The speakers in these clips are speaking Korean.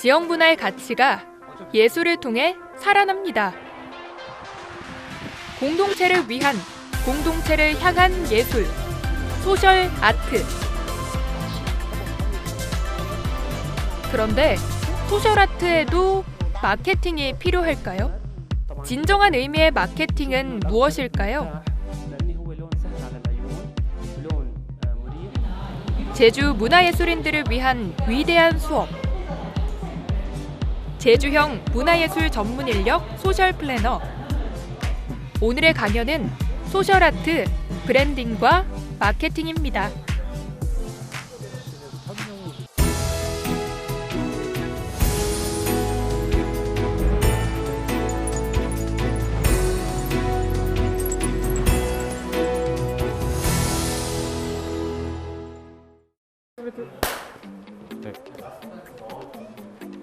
지역 문화의 가치가 예술을 통해 살아납니다. 공동체를 위한, 공동체를 향한 예술, 소셜 아트. 그런데 소셜 아트에도 마케팅이 필요할까요? 진정한 의미의 마케팅은 무엇일까요? 제주 문화예술인들을 위한 위대한 수업. 제주형 문화예술 전문 인력 소셜 플래너. 오늘의 강연은 소셜 아트, 브랜딩과 마케팅입니다.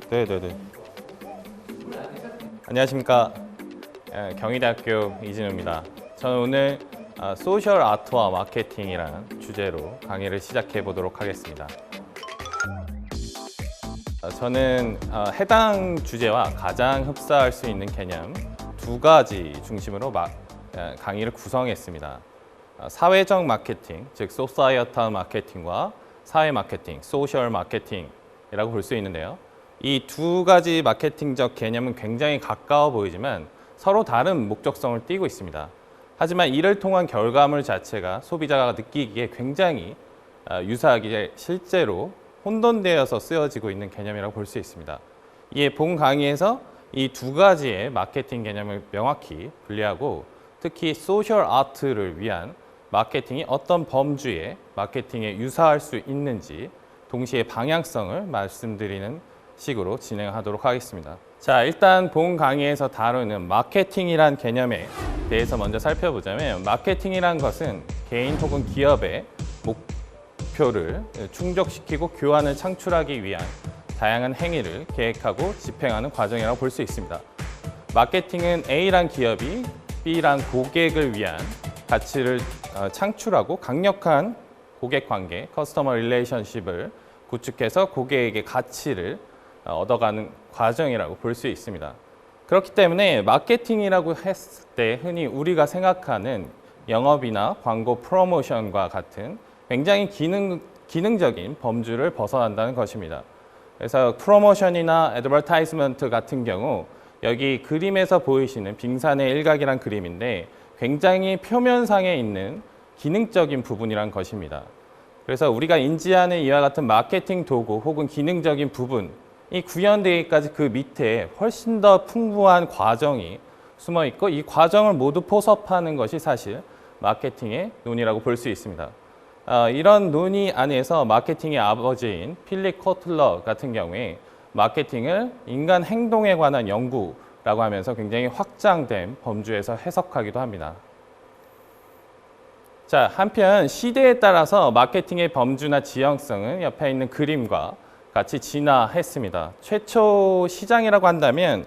네네네. 안녕하십니까. 경희대학교 이진우입니다. 저는 오늘 소셜 아트와 마케팅이라는 주제로 강의를 시작해 보도록 하겠습니다. 저는 해당 주제와 가장 흡사할 수 있는 개념 두 가지 중심으로 강의를 구성했습니다. 사회적 마케팅, 즉 소사이어탈 마케팅과 사회 마케팅, 소셜 마케팅이라고 볼 수 있는데요. 이 두 가지 마케팅적 개념은 굉장히 가까워 보이지만 서로 다른 목적성을 띠고 있습니다. 하지만 이를 통한 결과물 자체가 소비자가 느끼기에 굉장히 유사하게 실제로 혼돈되어서 쓰여지고 있는 개념이라고 볼 수 있습니다. 이에 본 강의에서 이 두 가지의 마케팅 개념을 명확히 분리하고 특히 소셜 아트를 위한 마케팅이 어떤 범주의 마케팅에 유사할 수 있는지 동시에 방향성을 말씀드리는 식으로 진행하도록 하겠습니다. 자, 일단 본 강의에서 다루는 마케팅이란 개념에 대해서 먼저 살펴보자면 마케팅이란 것은 개인 혹은 기업의 목표를 충족시키고 교환을 창출하기 위한 다양한 행위를 계획하고 집행하는 과정이라고 볼 수 있습니다. 마케팅은 A란 기업이 B란 고객을 위한 가치를 창출하고 강력한 고객 관계, 커스터머 릴레이션십을 구축해서 고객에게 가치를 얻어가는 과정이라고 볼 수 있습니다. 그렇기 때문에 마케팅이라고 했을 때 흔히 우리가 생각하는 영업이나 광고 프로모션과 같은 굉장히 기능적인 범주를 벗어난다는 것입니다. 그래서 프로모션이나 애드버타이즈먼트 같은 경우 여기 그림에서 보이시는 빙산의 일각이란 그림인데 굉장히 표면상에 있는 기능적인 부분이란 것입니다. 그래서 우리가 인지하는 이와 같은 마케팅 도구 혹은 기능적인 부분 이 구현되기까지 그 밑에 훨씬 더 풍부한 과정이 숨어 있고 이 과정을 모두 포섭하는 것이 사실 마케팅의 논의라고 볼 수 있습니다. 이런 논의 안에서 마케팅의 아버지인 필립 코틀러 같은 경우에 마케팅을 인간 행동에 관한 연구라고 하면서 굉장히 확장된 범주에서 해석하기도 합니다. 자, 한편 시대에 따라서 마케팅의 범주나 지형성은 옆에 있는 그림과 같이 진화했습니다. 최초 시장이라고 한다면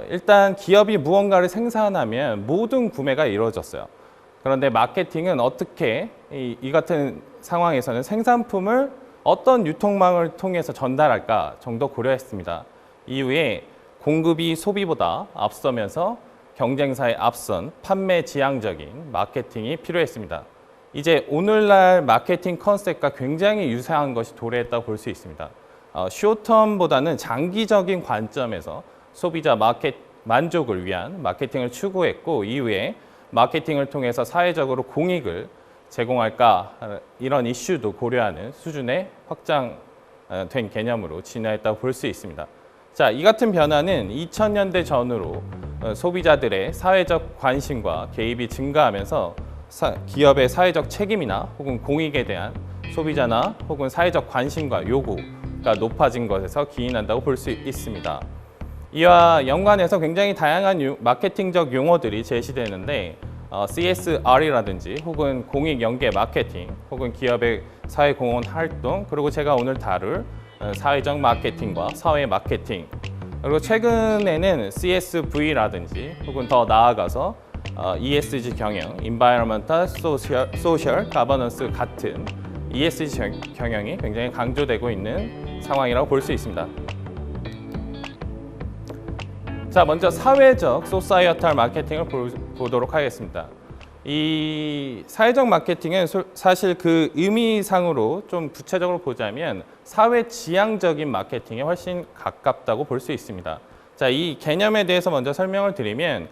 일단 기업이 무언가를 생산하면 모든 구매가 이루어졌어요. 그런데 마케팅은 어떻게 이 같은 상황에서는 생산품을 어떤 유통망을 통해서 전달할까 정도 고려했습니다. 이후에 공급이 소비보다 앞서면서 경쟁사에 앞선 판매 지향적인 마케팅이 필요했습니다. 이제 오늘날 마케팅 컨셉과 굉장히 유사한 것이 도래했다고 볼 수 있습니다. 쇼텀보다는 장기적인 관점에서 소비자 만족을 위한 마케팅을 추구했고 이후에 마케팅을 통해서 사회적으로 공익을 제공할까 이런 이슈도 고려하는 수준의 확장된 개념으로 진화했다고 볼 수 있습니다. 자, 이 같은 변화는 2000년대 전후로 소비자들의 사회적 관심과 개입이 증가하면서 기업의 사회적 책임이나 혹은 공익에 대한 소비자나 혹은 사회적 관심과 요구가 높아진 것에서 기인한다고 볼 수 있습니다. 이와 연관해서 굉장히 다양한 마케팅적 용어들이 제시되는데 CSR이라든지 혹은 공익 연계 마케팅 혹은 기업의 사회공헌 활동 그리고 제가 오늘 다룰 사회적 마케팅과 사회 마케팅 그리고 최근에는 CSV라든지 혹은 더 나아가서 ESG 경영, Environmental, Social, Governance 같은 ESG 경영이 굉장히 강조되고 있는 상황이라고 볼 수 있습니다. 자, 먼저 사회적 소사이어탈 마케팅을 보도록 하겠습니다. 이 사회적 마케팅은 사실 그 의미상으로 좀 구체적으로 보자면 사회 지향적인 마케팅에 훨씬 가깝다고 볼 수 있습니다. 자, 이 개념에 대해서 먼저 설명을 드리면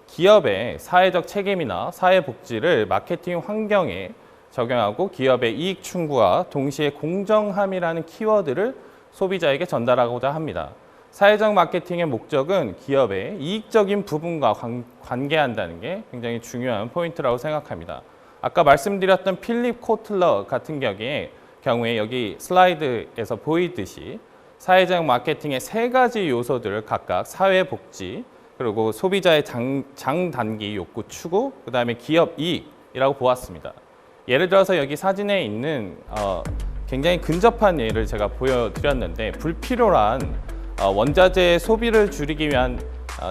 기업의 사회적 책임이나 사회복지를 마케팅 환경에 적용하고 기업의 이익 충고와 동시에 공정함이라는 키워드를 소비자에게 전달하고자 합니다. 사회적 마케팅의 목적은 기업의 이익적인 부분과 관계한다는 게 굉장히 중요한 포인트라고 생각합니다. 아까 말씀드렸던 필립 코틀러 같은 경우에 여기 슬라이드에서 보이듯이 사회적 마케팅의 세 가지 요소들을 각각 사회복지, 그리고 소비자의 장단기 욕구 추구, 그 다음에 기업 이익이라고 보았습니다. 예를 들어서 여기 사진에 있는 굉장히 근접한 예를 제가 보여드렸는데 불필요한 원자재 소비를 줄이기 위한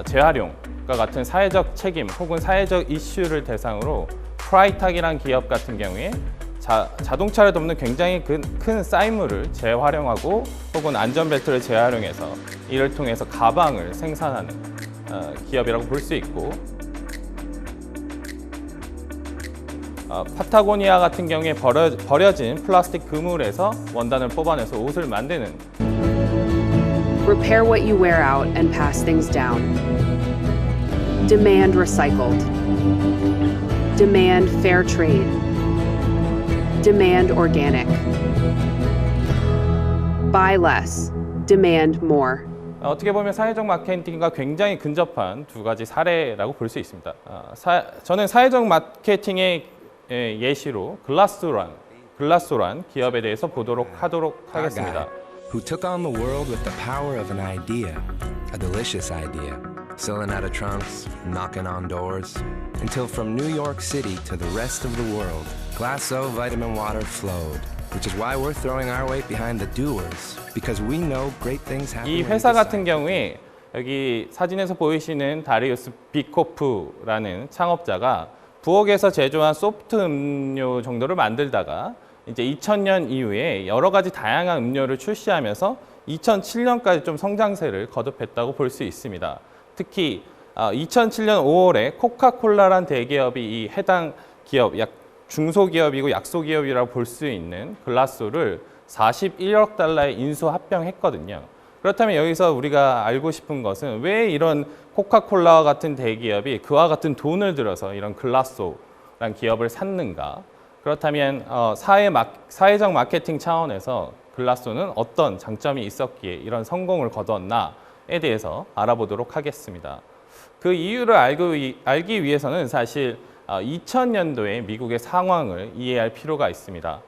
재활용과 같은 사회적 책임 혹은 사회적 이슈를 대상으로 프라이탁이라는 기업 같은 경우에 자동차를 돕는 굉장히 큰 쌀물을 재활용하고 혹은 안전벨트를 재활용해서 이를 통해서 가방을 생산하는 기업이라고 볼 수 있고, 파타고니아 같은 경우에 버려진 플라스틱 그물에서 원단을 뽑아내서 옷을 만드는 Repair what you wear out and pass things down. Demand recycled. Demand fair trade. Demand organic. Buy less. Demand more. 어떻게 보면 사회적 마케팅과 굉장히 근접한 두 가지 사례라고 볼 수 있습니다. 저는 사회적 마케팅의 예시로 글라소란 기업에 대해서 보도록 하겠습니다. Who took on the world with the power of an idea, a delicious idea, selling out of trunks, knocking on doors, until from New York City to the rest of the world, Glasso vitamin water flowed, which is why we're throwing our weight behind the doers, because we know great things happen. 이 회사 같은 경우에 여기 사진에서 보이시는 다리우스 비코프라는 창업자가 부엌에서 제조한 소프트 음료 정도를 만들다가 이제 2000년 이후에 여러 가지 다양한 음료를 출시하면서 2007년까지 좀 성장세를 거듭했다고 볼 수 있습니다. 특히 2007년 5월에 코카콜라란 대기업이 이 해당 기업, 중소기업이고 약소기업이라고 볼 수 있는 글라소를 41억 달러에 인수 합병했거든요. 그렇다면 여기서 우리가 알고 싶은 것은 왜 이런 코카콜라와 같은 대기업이 그와 같은 돈을 들여서 이런 글라소란 기업을 샀는가? 그렇다면 사회적 마케팅 차원에서 글라소는 어떤 장점이 있었기에 이런 성공을 거뒀나에 대해서 알아보도록 하겠습니다. 그 이유를 알기 위해서는 사실 2000년도의 미국의 상황을 이해할 필요가 있습니다.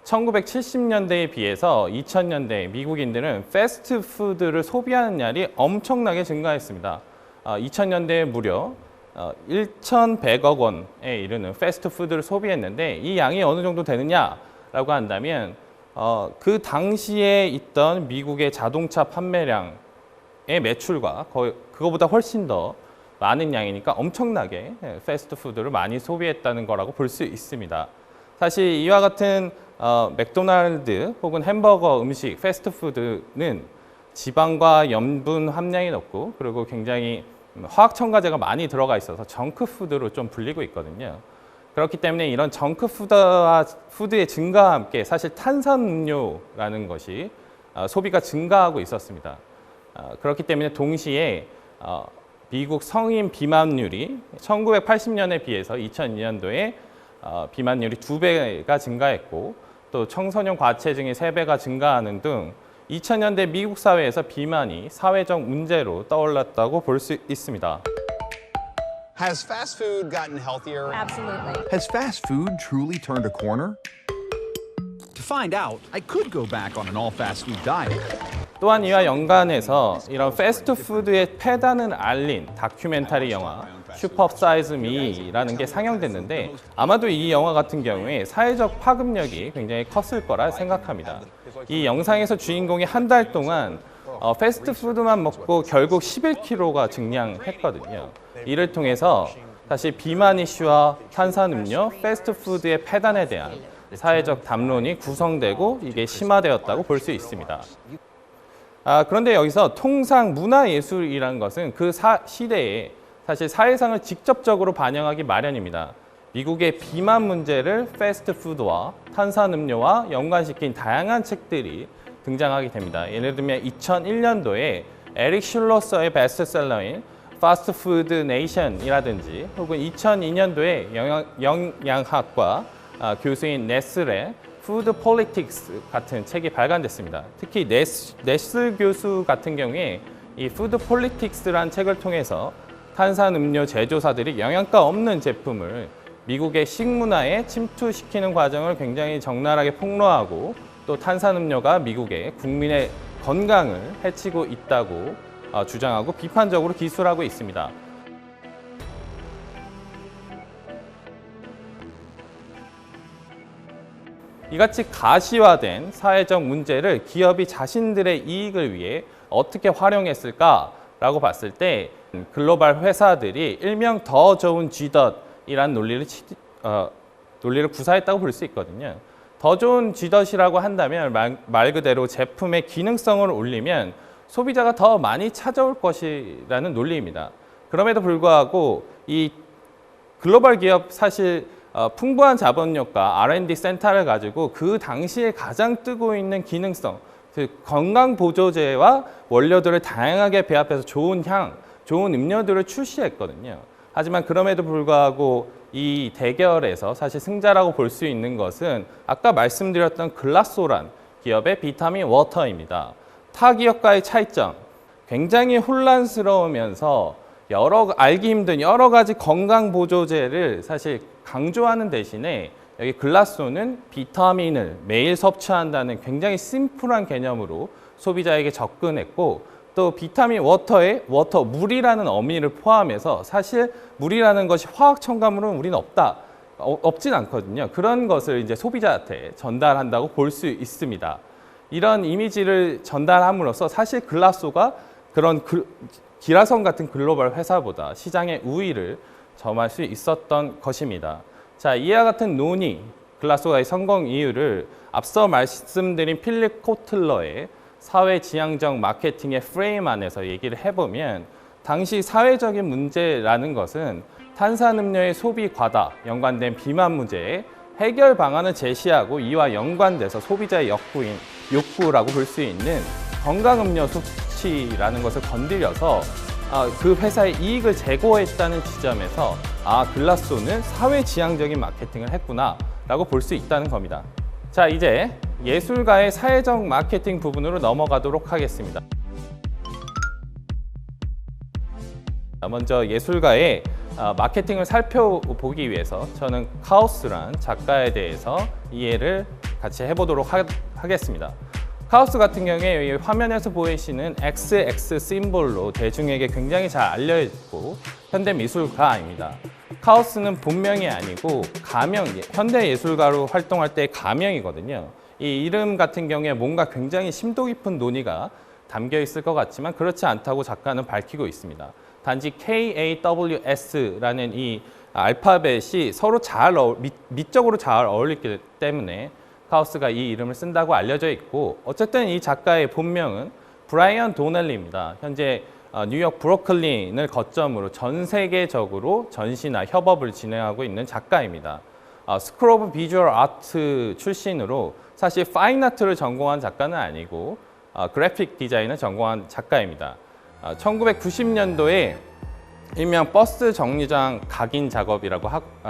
1970년대에 비해서 2000년대 미국인들은 패스트푸드를 소비하는 양이 엄청나게 증가했습니다. 2000년대에 무려 1,100억 원에 이르는 패스트푸드를 소비했는데 이 양이 어느 정도 되느냐라고 한다면 그 당시에 있던 미국의 자동차 판매량의 매출과 그거보다 훨씬 더 많은 양이니까 엄청나게 패스트푸드를 많이 소비했다는 거라고 볼 수 있습니다. 사실 이와 같은 맥도날드 혹은 햄버거 음식, 패스트푸드는 지방과 염분 함량이 높고 그리고 굉장히 화학 첨가제가 많이 들어가 있어서 정크푸드로 좀 불리고 있거든요. 그렇기 때문에 이런 정크푸드의 증가와 함께 사실 탄산음료라는 것이 소비가 증가하고 있었습니다. 그렇기 때문에 동시에 미국 성인 비만율이 1980년에 비해서 2002년도에 비만율이 2배가 증가했고 또 청소년 과체중이 3배가 증가하는 등 2000년대 미국 사회에서 비만이 사회적 문제로 떠올랐다고 볼 수 있습니다. Has fast food gotten healthier? Absolutely. Has fast food truly turned a corner? To find out, I could go back on an all-fast food diet. 또한 이와 연관해서 이런 패스트푸드의 폐단을 알린 다큐멘터리 영화 슈퍼 사이즈 미라는 게 상영됐는데 아마도 이 영화 같은 경우에 사회적 파급력이 굉장히 컸을 거라 생각합니다. 이 영상에서 주인공이 한 달 동안 패스트푸드만 먹고 결국 11kg가 증량했거든요. 이를 통해서 사실 비만 이슈와 탄산음료, 패스트푸드의 폐단에 대한 사회적 담론이 구성되고 이게 심화되었다고 볼 수 있습니다. 그런데 여기서 통상 문화예술이라는 것은 그 시대에 사실 사회상을 직접적으로 반영하기 마련입니다. 미국의 비만 문제를 패스트푸드와 탄산음료와 연관시킨 다양한 책들이 등장하게 됩니다. 예를 들면 2001년도에 에릭 슐러서의 베스트셀러인 파스트푸드 네이션이라든지 혹은 2002년도에 영양학과 교수인 네슬의 푸드 폴리틱스 같은 책이 발간됐습니다. 특히 네슬 교수 같은 경우에 이 푸드 폴리틱스라는 책을 통해서 탄산음료 제조사들이 영양가 없는 제품을 미국의 식문화에 침투시키는 과정을 굉장히 적나라하게 폭로하고 또 탄산음료가 미국의 국민의 건강을 해치고 있다고 주장하고 비판적으로 기술하고 있습니다. 이같이 가시화된 사회적 문제를 기업이 자신들의 이익을 위해 어떻게 활용했을까라고 봤을 때 글로벌 회사들이 일명 더 좋은 쥐덫이라는 논리를 구사했다고 볼 수 있거든요. 더 좋은 쥐덫이라고 한다면 말 그대로 제품의 기능성을 올리면 소비자가 더 많이 찾아올 것이라는 논리입니다. 그럼에도 불구하고 이 글로벌 기업 사실 풍부한 자본력과 R&D 센터를 가지고 그 당시에 가장 뜨고 있는 기능성, 건강 보조제와 원료들을 다양하게 배합해서 좋은 향, 좋은 음료들을 출시했거든요. 하지만 그럼에도 불구하고 이 대결에서 사실 승자라고 볼 수 있는 것은 아까 말씀드렸던 글라소란 기업의 비타민 워터입니다. 타 기업과의 차이점, 굉장히 혼란스러우면서 알기 힘든 여러 가지 건강 보조제를 사실 강조하는 대신에 여기 글라소는 비타민을 매일 섭취한다는 굉장히 심플한 개념으로 소비자에게 접근했고 또 비타민 워터에 물이라는 어미를 포함해서 사실 물이라는 것이 화학 첨가물은 우리는 없진 않거든요. 그런 것을 이제 소비자한테 전달한다고 볼 수 있습니다. 이런 이미지를 전달함으로써 사실 글라소가 그런 기라성 같은 글로벌 회사보다 시장의 우위를 점할 수 있었던 것입니다. 자, 이와 같은 논의, 글라소의 성공 이유를 앞서 말씀드린 필립 코틀러의 사회지향적 마케팅의 프레임 안에서 얘기를 해보면 당시 사회적인 문제라는 것은 탄산음료의 소비 과다, 연관된 비만 문제에 해결 방안을 제시하고 이와 연관돼서 소비자의 욕구라고 볼 수 있는 건강음료 섭취라는 것을 건드려서 그 회사의 이익을 제고했다는 지점에서 글라소는 사회지향적인 마케팅을 했구나 라고 볼 수 있다는 겁니다. 자, 이제 예술가의 사회적 마케팅 부분으로 넘어가도록 하겠습니다. 먼저 예술가의 마케팅을 살펴보기 위해서 저는 카우스란 작가에 대해서 이해를 같이 해보도록 하겠습니다. 카우스 같은 경우에 화면에서 보이시는 XX 심볼로 대중에게 굉장히 잘 알려있고 현대 미술가입니다. 카우스는 본명이 아니고 가명, 현대 예술가로 활동할 때의 가명이거든요. 이 이름 같은 경우에 뭔가 굉장히 심도 깊은 논의가 담겨 있을 것 같지만 그렇지 않다고 작가는 밝히고 있습니다. 단지 KAWS라는 이 알파벳이 서로 미적으로 잘 어울리기 때문에 카우스가 이 이름을 쓴다고 알려져 있고 어쨌든 이 작가의 본명은 브라이언 도넬리입니다. 현재 뉴욕 브루클린을 거점으로 전 세계적으로 전시나 협업을 진행하고 있는 작가입니다. 스쿨 오브 비주얼 아트 출신으로 사실 파인 아트를 전공한 작가는 아니고 그래픽 디자인을 전공한 작가입니다. 1990년도에 일명 버스 정류장 각인 작업이라고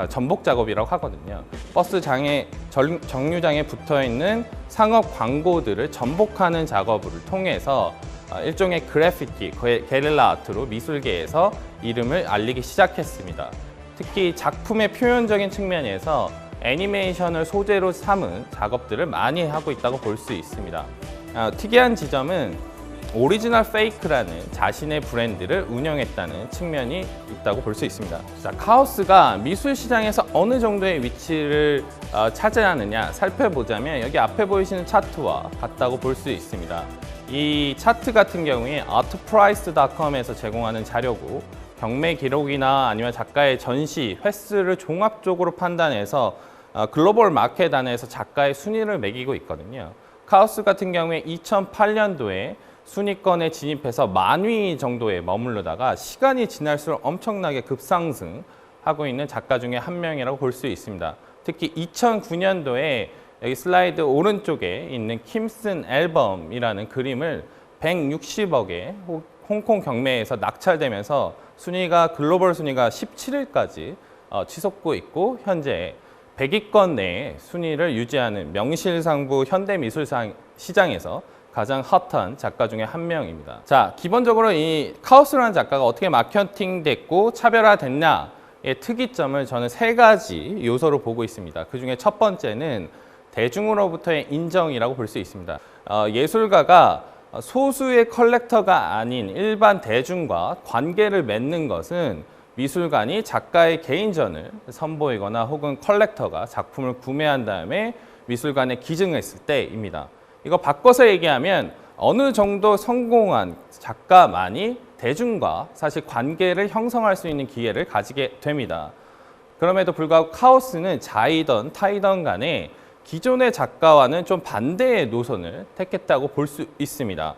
전복 작업이라고 하거든요. 버스 정류장에 붙어 있는 상업 광고들을 전복하는 작업을 통해서 일종의 그래피티, 게릴라 아트로 미술계에서 이름을 알리기 시작했습니다. 특히 작품의 표현적인 측면에서 애니메이션을 소재로 삼은 작업들을 많이 하고 있다고 볼 수 있습니다. 특이한 지점은 오리지널 페이크라는 자신의 브랜드를 운영했다는 측면이 있다고 볼 수 있습니다. 자, 카우스가 미술 시장에서 어느 정도의 위치를 차지하느냐 살펴보자면 여기 앞에 보이시는 차트와 같다고 볼 수 있습니다. 이 차트 같은 경우에 artprice.com에서 제공하는 자료고 경매 기록이나 아니면 작가의 전시 횟수를 종합적으로 판단해서 글로벌 마켓 안에서 작가의 순위를 매기고 있거든요. 카우스 같은 경우에 2008년도에 순위권에 진입해서 만위 정도에 머무르다가 시간이 지날수록 엄청나게 급상승하고 있는 작가 중에 한 명이라고 볼 수 있습니다. 특히 2009년도에 여기 슬라이드 오른쪽에 있는 킴슨 앨범이라는 그림을 160억에 홍콩 경매에서 낙찰되면서 순위가 글로벌 순위가 17위까지 치솟고 있고 현재 100위권 내에 순위를 유지하는 명실상부 현대미술 시장에서 가장 핫한 작가 중에 한 명입니다. 자, 기본적으로 이 카오스라는 작가가 어떻게 마케팅됐고 차별화됐냐의 특이점을 저는 3가지 요소로 보고 있습니다. 그 중에 첫 번째는 대중으로부터의 인정이라고 볼 수 있습니다. 예술가가 소수의 컬렉터가 아닌 일반 대중과 관계를 맺는 것은 미술관이 작가의 개인전을 선보이거나 혹은 컬렉터가 작품을 구매한 다음에 미술관에 기증했을 때입니다. 이거 바꿔서 얘기하면 어느 정도 성공한 작가만이 대중과 사실 관계를 형성할 수 있는 기회를 가지게 됩니다. 그럼에도 불구하고 카오스는 자이던 타이던 간에 기존의 작가와는 좀 반대의 노선을 택했다고 볼 수 있습니다.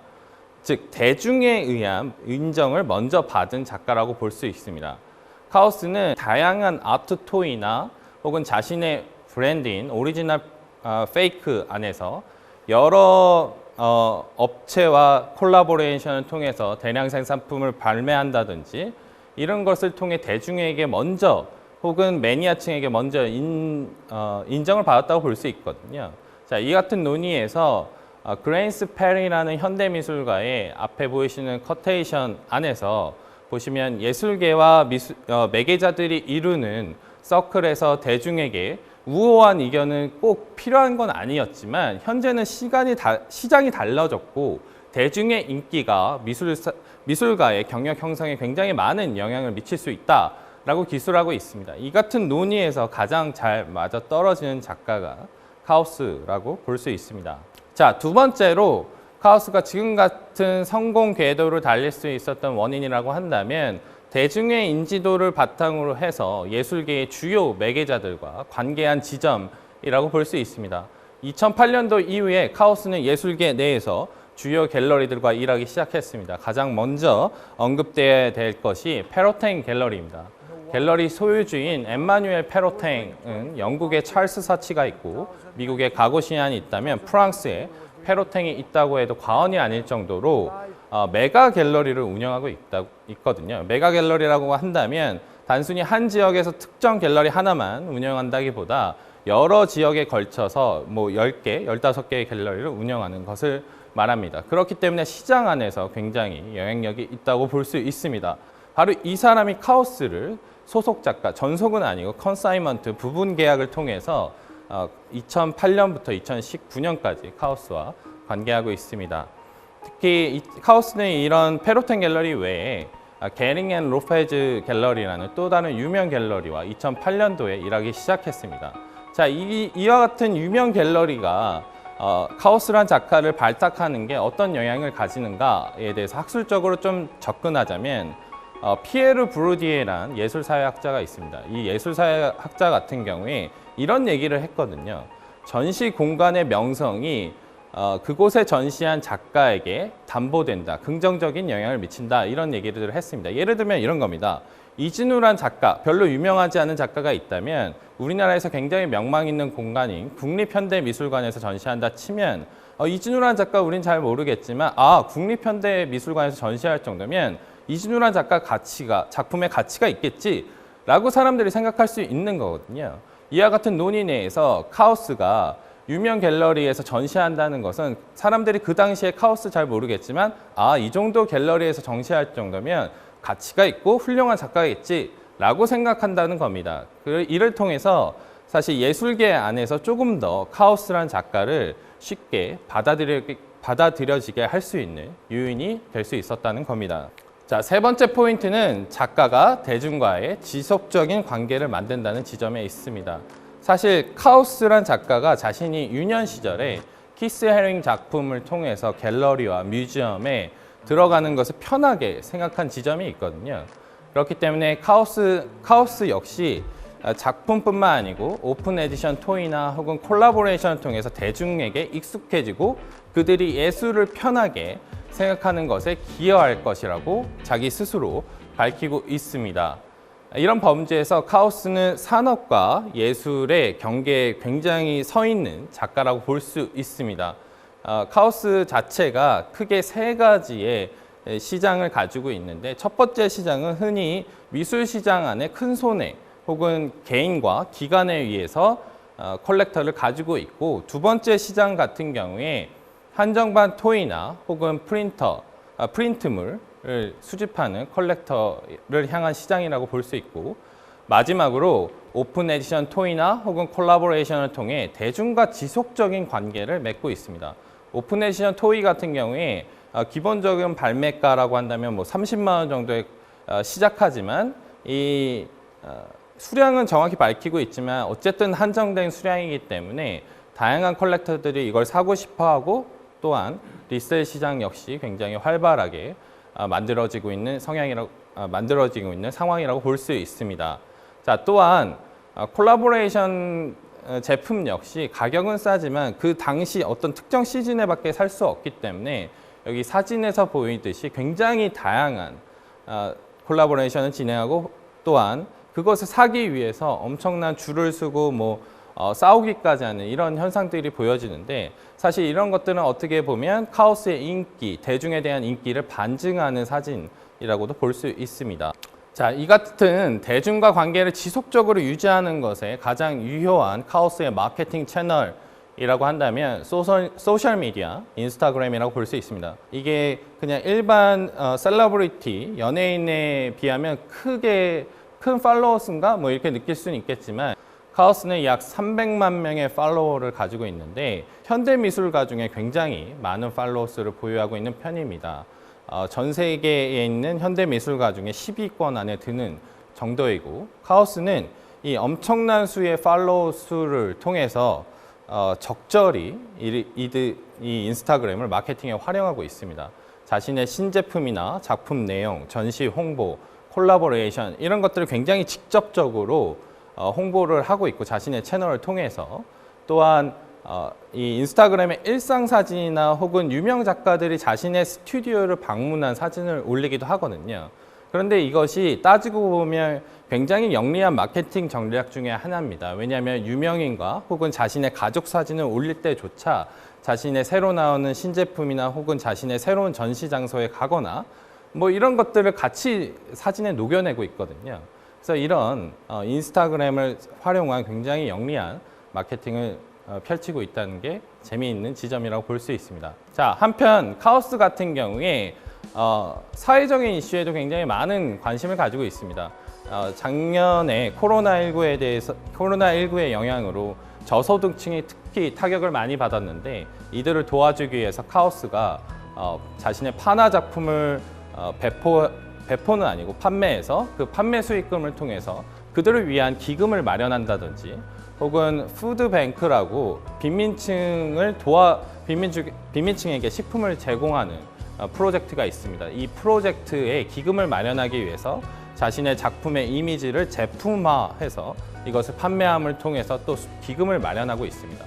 즉 대중에 의한 인정을 먼저 받은 작가라고 볼 수 있습니다. 카오스는 다양한 아트 토이나 혹은 자신의 브랜드인 오리지널 페이크 안에서 여러 업체와 콜라보레이션을 통해서 대량 생산품을 발매한다든지 이런 것을 통해 대중에게 먼저 혹은 매니아층에게 먼저 인정을 받았다고 볼 수 있거든요. 자, 이 같은 논의에서 그레인스 페리라는 현대미술가의 앞에 보이시는 커테이션 안에서 보시면 예술계와 매개자들이 이루는 서클에서 대중에게 우호한 의견은 꼭 필요한 건 아니었지만 현재는 시장이 달라졌고 대중의 인기가 미술가의 경력 형성에 굉장히 많은 영향을 미칠 수 있다라고 기술하고 있습니다. 이 같은 논의에서 가장 잘 맞아떨어지는 작가가 카오스라고 볼 수 있습니다. 자, 두 번째로 카오스가 지금 같은 성공 궤도를 달릴 수 있었던 원인이라고 한다면 대중의 인지도를 바탕으로 해서 예술계의 주요 매개자들과 관계한 지점이라고 볼 수 있습니다. 2008년도 이후에 카오스는 예술계 내에서 주요 갤러리들과 일하기 시작했습니다. 가장 먼저 언급돼야 될 것이 페로탱 갤러리입니다. 갤러리 소유주인 엠마뉴엘 페로탱은 영국의 찰스 사치가 있고 미국의 가고시안이 있다면 프랑스에 페로탱이 있다고 해도 과언이 아닐 정도로 메가 갤러리를 운영하고 있거든요. 메가 갤러리라고 한다면 단순히 한 지역에서 특정 갤러리 하나만 운영한다기보다 여러 지역에 걸쳐서 뭐 10개, 15개의 갤러리를 운영하는 것을 말합니다. 그렇기 때문에 시장 안에서 굉장히 영향력이 있다고 볼 수 있습니다. 바로 이 사람이 카오스를 소속 작가, 전속은 아니고 컨사이먼트 부분 계약을 통해서 2008년부터 2019년까지 카오스와 관계하고 있습니다. 특히 카오스는 이런 페로텐 갤러리 외에 게링 앤 로페즈 갤러리라는 또 다른 유명 갤러리와 2008년도에 일하기 시작했습니다. 자, 이와 같은 유명 갤러리가 카오스란 작가를 발탁하는 게 어떤 영향을 가지는가에 대해서 학술적으로 좀 접근하자면 피에르 브루디에란 예술사회학자가 있습니다. 이 예술사회학자 같은 경우에 이런 얘기를 했거든요. 전시 공간의 명성이 그곳에 전시한 작가에게 담보된다, 긍정적인 영향을 미친다, 이런 얘기를 했습니다. 예를 들면 이런 겁니다. 이진우란 작가, 별로 유명하지 않은 작가가 있다면 우리나라에서 굉장히 명망 있는 공간인 국립현대미술관에서 전시한다 치면 이진우란 작가 우린 잘 모르겠지만 국립현대미술관에서 전시할 정도면 이진우란 작품의 가치가 있겠지라고 사람들이 생각할 수 있는 거거든요. 이와 같은 논의 내에서 카오스가 유명 갤러리에서 전시한다는 것은 사람들이 그 당시에 카오스 잘 모르겠지만 이 정도 갤러리에서 전시할 정도면 가치가 있고 훌륭한 작가겠지라고 생각한다는 겁니다. 이를 통해서 사실 예술계 안에서 조금 더 카오스란 작가를 쉽게 받아들여지게 할 수 있는 요인이 될 수 있었다는 겁니다. 자, 세 번째 포인트는 작가가 대중과의 지속적인 관계를 만든다는 지점에 있습니다. 사실 카오스란 작가가 자신이 유년 시절에 키스 헤링 작품을 통해서 갤러리와 뮤지엄에 들어가는 것을 편하게 생각한 지점이 있거든요. 그렇기 때문에 카오스 역시 작품뿐만 아니고 오픈 에디션 토이나 혹은 콜라보레이션을 통해서 대중에게 익숙해지고 그들이 예술을 편하게 생각하는 것에 기여할 것이라고 자기 스스로 밝히고 있습니다. 이런 범주에서 카오스는 산업과 예술의 경계에 굉장히 서 있는 작가라고 볼 수 있습니다. 카오스 자체가 크게 세 가지의 시장을 가지고 있는데, 첫 번째 시장은 흔히 미술 시장 안에 큰 손해 혹은 개인과 기관에 의해서 컬렉터를 가지고 있고, 두 번째 시장 같은 경우에 한정판 토이나 혹은 프린트물을 수집하는 컬렉터를 향한 시장이라고 볼 수 있고, 마지막으로 오픈 에디션 토이나 혹은 콜라보레이션을 통해 대중과 지속적인 관계를 맺고 있습니다. 오픈 에디션 토이 같은 경우에 기본적인 발매가라고 한다면 뭐 30만 원 정도에 시작하지만 이 수량은 정확히 밝히고 있지만 어쨌든 한정된 수량이기 때문에 다양한 컬렉터들이 이걸 사고 싶어하고, 또한 리셀 시장 역시 굉장히 활발하게 만들어지고 있는 상황이라고 볼 수 있습니다. 자, 또한 콜라보레이션 제품 역시 가격은 싸지만 그 당시 어떤 특정 시즌에 밖에 살 수 없기 때문에 여기 사진에서 보이듯이 굉장히 다양한 콜라보레이션을 진행하고, 또한 그것을 사기 위해서 엄청난 줄을 서고 싸우기까지 하는 이런 현상들이 보여지는데, 사실 이런 것들은 어떻게 보면 카오스의 인기, 대중에 대한 인기를 반증하는 사진이라고도 볼 수 있습니다. 자, 이 같은 대중과 관계를 지속적으로 유지하는 것에 가장 유효한 카오스의 마케팅 채널이라고 한다면 소셜 미디어, 인스타그램이라고 볼 수 있습니다. 이게 그냥 일반 셀러브리티, 연예인에 비하면 크게 큰 팔로워 수인가 이렇게 느낄 수는 있겠지만, 카오스는 약 300만 명의 팔로워를 가지고 있는데 현대미술가 중에 굉장히 많은 팔로워 수를 보유하고 있는 편입니다. 전 세계에 있는 현대미술가 중에 10위권 안에 드는 정도이고, 카오스는 이 엄청난 수의 팔로워 수를 통해서 적절히 이 인스타그램을 마케팅에 활용하고 있습니다. 자신의 신제품이나 작품 내용, 전시 홍보, 콜라보레이션 이런 것들을 굉장히 직접적으로 홍보를 하고 있고, 자신의 채널을 통해서 또한 이 인스타그램의 일상사진이나 혹은 유명 작가들이 자신의 스튜디오를 방문한 사진을 올리기도 하거든요. 그런데 이것이 따지고 보면 굉장히 영리한 마케팅 전략 중에 하나입니다. 왜냐하면 유명인과 혹은 자신의 가족 사진을 올릴 때조차 자신의 새로 나오는 신제품이나 혹은 자신의 새로운 전시 장소에 가거나 이런 것들을 같이 사진에 녹여내고 있거든요. 그래서 이런 인스타그램을 활용한 굉장히 영리한 마케팅을 펼치고 있다는 게 재미있는 지점이라고 볼 수 있습니다. 자, 한편 카오스 같은 경우에 사회적인 이슈에도 굉장히 많은 관심을 가지고 있습니다. 작년에 코로나19의 영향으로 저소득층이 특히 타격을 많이 받았는데, 이들을 도와주기 위해서 카오스가 자신의 판화 작품을 배포는 아니고 판매해서 그 판매 수익금을 통해서 그들을 위한 기금을 마련한다든지, 혹은 푸드뱅크라고 빈민층에게 식품을 제공하는 프로젝트가 있습니다. 이 프로젝트에 기금을 마련하기 위해서 자신의 작품의 이미지를 제품화해서 이것을 판매함을 통해서 또 기금을 마련하고 있습니다.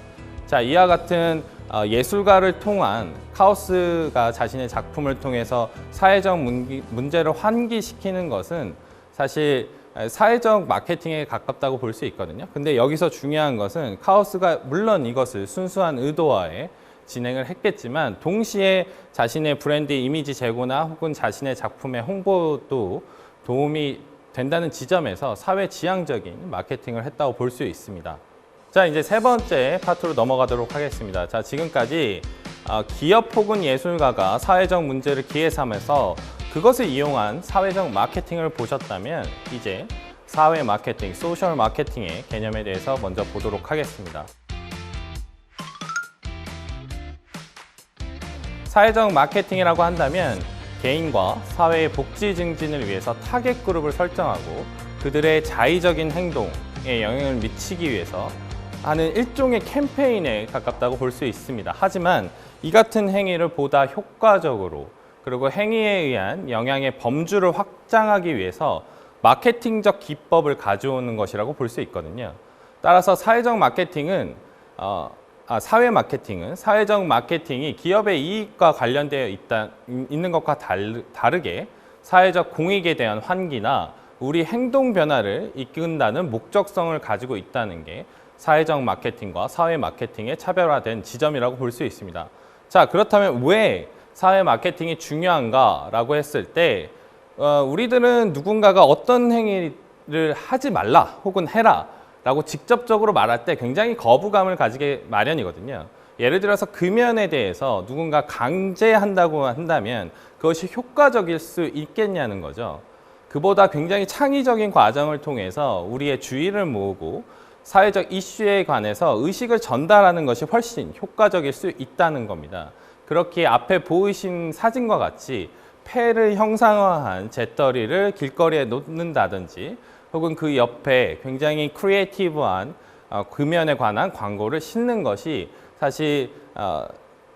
자, 이와 같은 예술가를 통한 카오스가 자신의 작품을 통해서 사회적 문제를 환기시키는 것은 사실 사회적 마케팅에 가깝다고 볼 수 있거든요. 근데 여기서 중요한 것은 카오스가 물론 이것을 순수한 의도와에 진행을 했겠지만, 동시에 자신의 브랜드 이미지 제고나 혹은 자신의 작품의 홍보도 도움이 된다는 지점에서 사회 지향적인 마케팅을 했다고 볼 수 있습니다. 자, 이제 세 번째 파트로 넘어가도록 하겠습니다. 자, 지금까지 기업 혹은 예술가가 사회적 문제를 기회 삼아서 그것을 이용한 사회적 마케팅을 보셨다면, 이제 사회 마케팅, 소셜 마케팅의 개념에 대해서 먼저 보도록 하겠습니다. 사회적 마케팅이라고 한다면 개인과 사회의 복지 증진을 위해서 타겟 그룹을 설정하고 그들의 자의적인 행동에 영향을 미치기 위해서 하는 일종의 캠페인에 가깝다고 볼 수 있습니다. 하지만 이 같은 행위를 보다 효과적으로, 그리고 행위에 의한 영향의 범주를 확장하기 위해서 마케팅적 기법을 가져오는 것이라고 볼 수 있거든요. 따라서 사회적 마케팅은 사회 마케팅은 사회적 마케팅이 기업의 이익과 관련되어 있는 것과 다르게 사회적 공익에 대한 환기나 우리 행동 변화를 이끈다는 목적성을 가지고 있다는 게 사회적 마케팅과 사회 마케팅의 차별화된 지점이라고 볼 수 있습니다. 자, 그렇다면 왜 사회 마케팅이 중요한가라고 했을 때 우리들은 누군가가 어떤 행위를 하지 말라 혹은 해라 라고 직접적으로 말할 때 굉장히 거부감을 가지게 마련이거든요. 예를 들어서 금연에 대해서 누군가 강제한다고 한다면 그것이 효과적일 수 있겠냐는 거죠. 그보다 굉장히 창의적인 과정을 통해서 우리의 주의를 모으고 사회적 이슈에 관해서 의식을 전달하는 것이 훨씬 효과적일 수 있다는 겁니다. 그렇게 앞에 보이신 사진과 같이 폐를 형상화한 재떨이를 길거리에 놓는다든지 혹은 그 옆에 굉장히 크리에이티브한 금연에 관한 광고를 싣는 것이 사실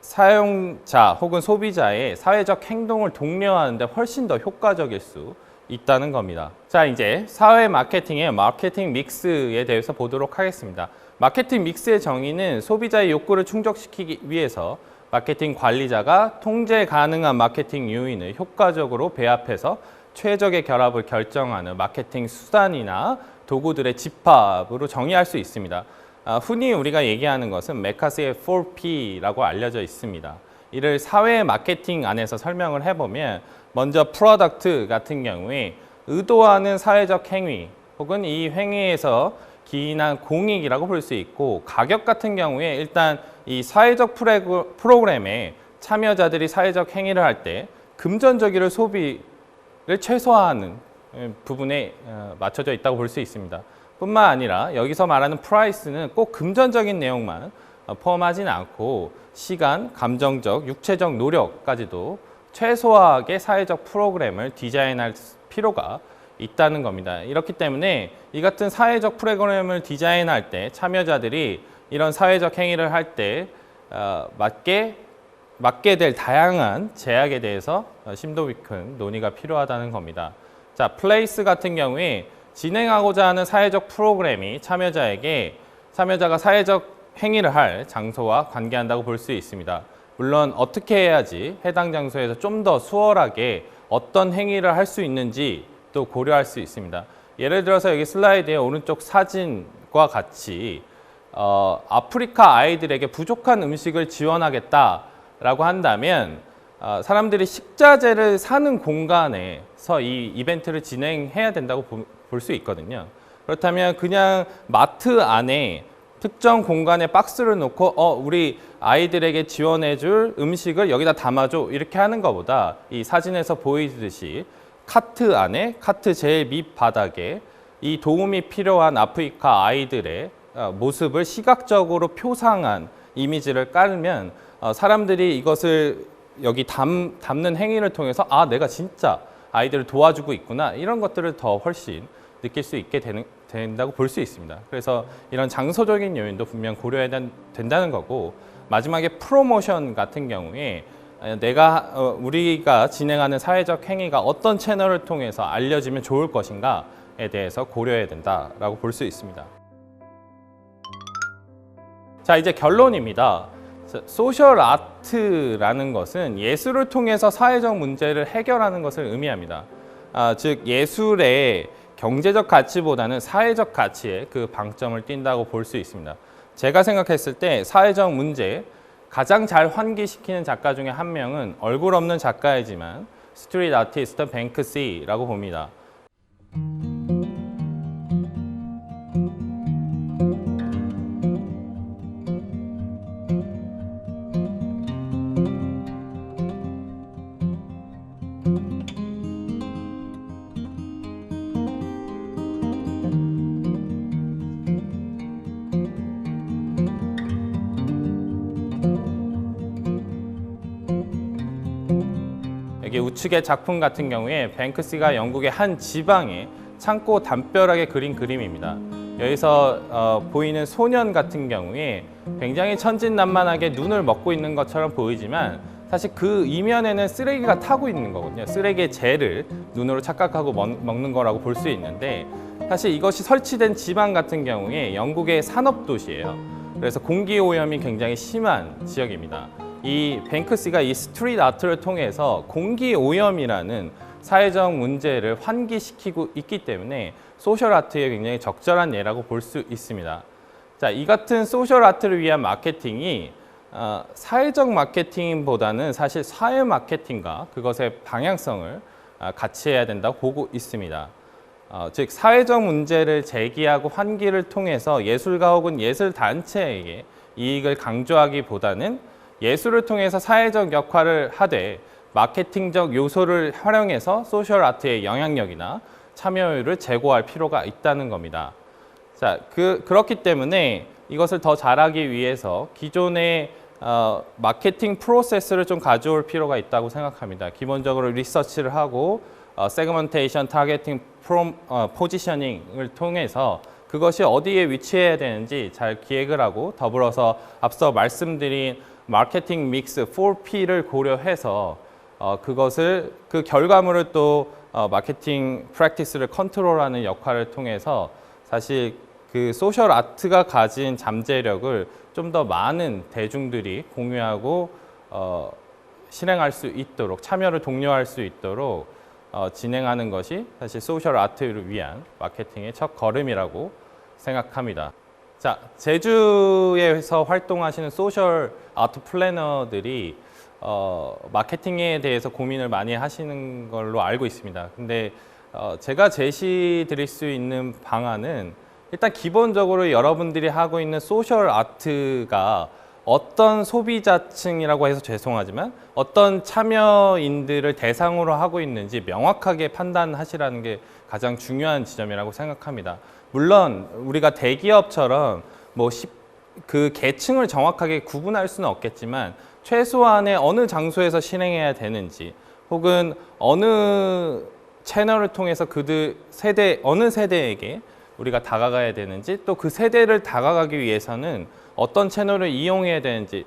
사용자 혹은 소비자의 사회적 행동을 독려하는 데 훨씬 더 효과적일 수 있다는 겁니다. 자, 이제 사회 마케팅의 마케팅 믹스에 대해서 보도록 하겠습니다. 마케팅 믹스의 정의는 소비자의 욕구를 충족시키기 위해서 마케팅 관리자가 통제 가능한 마케팅 요인을 효과적으로 배합해서 최적의 결합을 결정하는 마케팅 수단이나 도구들의 집합으로 정의할 수 있습니다. 흔히 우리가 얘기하는 것은 메카스의 4P라고 알려져 있습니다. 이를 사회 마케팅 안에서 설명을 해보면 먼저 프로덕트 같은 경우에 의도하는 사회적 행위 혹은 이 행위에서 기인한 공익이라고 볼 수 있고, 가격 같은 경우에 일단 이 사회적 프로그램에 참여자들이 사회적 행위를 할 때 금전적인 소비를 최소화하는 부분에 맞춰져 있다고 볼 수 있습니다. 뿐만 아니라 여기서 말하는 프라이스는 꼭 금전적인 내용만 포함하지는 않고 시간, 감정적, 육체적 노력까지도 최소화하게 사회적 프로그램을 디자인할 필요가 있다는 겁니다. 이렇기 때문에 이 같은 사회적 프로그램을 디자인할 때 참여자들이 이런 사회적 행위를 할 때 맞게 될 다양한 제약에 대해서 심도 깊은 논의가 필요하다는 겁니다. 자, 플레이스 같은 경우에 진행하고자 하는 사회적 프로그램이 참여자가 사회적 행위를 할 장소와 관계한다고 볼 수 있습니다. 물론 어떻게 해야지 해당 장소에서 좀 더 수월하게 어떤 행위를 할 수 있는지 또 고려할 수 있습니다. 예를 들어서 여기 슬라이드의 오른쪽 사진과 같이 아프리카 아이들에게 부족한 음식을 지원하겠다라고 한다면 사람들이 식자재를 사는 공간에서 이 이벤트를 진행해야 된다고 볼 수 있거든요. 그렇다면 그냥 마트 안에 특정 공간에 박스를 놓고 우리 아이들에게 지원해줄 음식을 여기다 담아줘 이렇게 하는 것보다 이 사진에서 보이듯이 카트 안에 카트 제일 밑바닥에 이 도움이 필요한 아프리카 아이들의 모습을 시각적으로 표상한 이미지를 깔면 사람들이 이것을 여기 담는 행위를 통해서 내가 진짜 아이들을 도와주고 있구나 이런 것들을 더 훨씬 느낄 수 있게 된다고 볼 수 있습니다. 그래서 이런 장소적인 요인도 분명 고려해야 된다는 거고, 마지막에 프로모션 같은 경우에 우리가 진행하는 사회적 행위가 어떤 채널을 통해서 알려지면 좋을 것인가에 대해서 고려해야 된다라고 볼 수 있습니다. 자, 이제 결론입니다. 소셜 아트라는 것은 예술을 통해서 사회적 문제를 해결하는 것을 의미합니다. 즉 예술의 경제적 가치보다는 사회적 가치에 그 방점을 띈다고 볼 수 있습니다. 제가 생각했을 때 사회적 문제 가장 잘 환기시키는 작가 중에 한 명은 얼굴 없는 작가이지만 스트리트 아티스트 뱅크시라고 봅니다. 우측의 작품 같은 경우에 뱅크시가 영국의 한 지방에 창고 담벼락에 그린 그림입니다. 여기서 보이는 소년 같은 경우에 굉장히 천진난만하게 눈을 먹고 있는 것처럼 보이지만 사실 그 이면에는 쓰레기가 타고 있는 거거든요. 쓰레기의 재를 눈으로 착각하고 먹는 거라고 볼 수 있는데, 사실 이것이 설치된 지방 같은 경우에 영국의 산업도시예요. 그래서 공기 오염이 굉장히 심한 지역입니다. 이 뱅크시가 이 스트리트 아트를 통해서 공기 오염이라는 사회적 문제를 환기시키고 있기 때문에 소셜 아트의 굉장히 적절한 예라고 볼 수 있습니다. 자, 이 같은 소셜 아트를 위한 마케팅이 사회적 마케팅보다는 사실 사회 마케팅과 그것의 방향성을 같이 해야 된다고 보고 있습니다. 즉 사회적 문제를 제기하고 환기를 통해서 예술가 혹은 예술 단체에게 이익을 강조하기보다는 예술을 통해서 사회적 역할을 하되 마케팅적 요소를 활용해서 소셜 아트의 영향력이나 참여율을 제고할 필요가 있다는 겁니다. 자, 그렇기 때문에 이것을 더 잘하기 위해서 기존의 마케팅 프로세스를 좀 가져올 필요가 있다고 생각합니다. 기본적으로 리서치를 하고 세그먼테이션, 타겟팅, 포지셔닝을 통해서 그것이 어디에 위치해야 되는지 잘 기획을 하고 더불어서 앞서 말씀드린 마케팅 믹스 4P를 고려해서 그 결과물을 또 마케팅 프랙티스를 컨트롤하는 역할을 통해서 사실 그 소셜 아트가 가진 잠재력을 좀 더 많은 대중들이 공유하고 실행할 수 있도록 참여를 독려할 수 있도록 진행하는 것이 사실 소셜 아트를 위한 마케팅의 첫 걸음이라고 생각합니다. 자, 제주에서 활동하시는 소셜 아트 플래너들이 마케팅에 대해서 고민을 많이 하시는 걸로 알고 있습니다. 근데 제가 제시 드릴 수 있는 방안은 일단 기본적으로 여러분들이 하고 있는 소셜 아트가 어떤 소비자층이라고 해서 죄송하지만 어떤 참여인들을 대상으로 하고 있는지 명확하게 판단하시라는 게 가장 중요한 지점이라고 생각합니다. 물론 우리가 대기업처럼 그 계층을 정확하게 구분할 수는 없겠지만 최소한의 어느 장소에서 실행해야 되는지 혹은 어느 채널을 통해서 어느 세대에게 우리가 다가가야 되는지 또 그 세대를 다가가기 위해서는 어떤 채널을 이용해야 되는지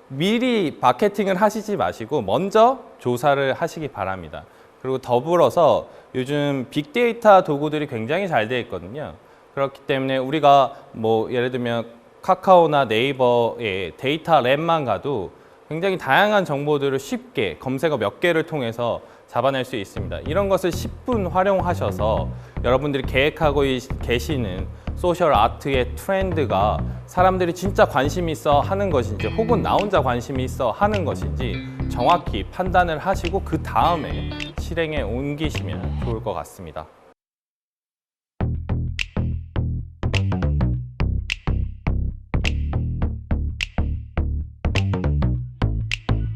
미리 마케팅을 하시지 마시고 먼저 조사를 하시기 바랍니다. 그리고 더불어서 요즘 빅데이터 도구들이 굉장히 잘 되어 있거든요. 그렇기 때문에 우리가 예를 들면 카카오나 네이버의 데이터 랩만 가도 굉장히 다양한 정보들을 쉽게 검색어 몇 개를 통해서 잡아낼 수 있습니다. 이런 것을 10분 활용하셔서 여러분들이 계획하고 계시는 소셜 아트의 트렌드가 사람들이 진짜 관심 있어 하는 것인지 혹은 나 혼자 관심이 있어 하는 것인지 정확히 판단을 하시고 그 다음에 실행에 옮기시면 좋을 것 같습니다.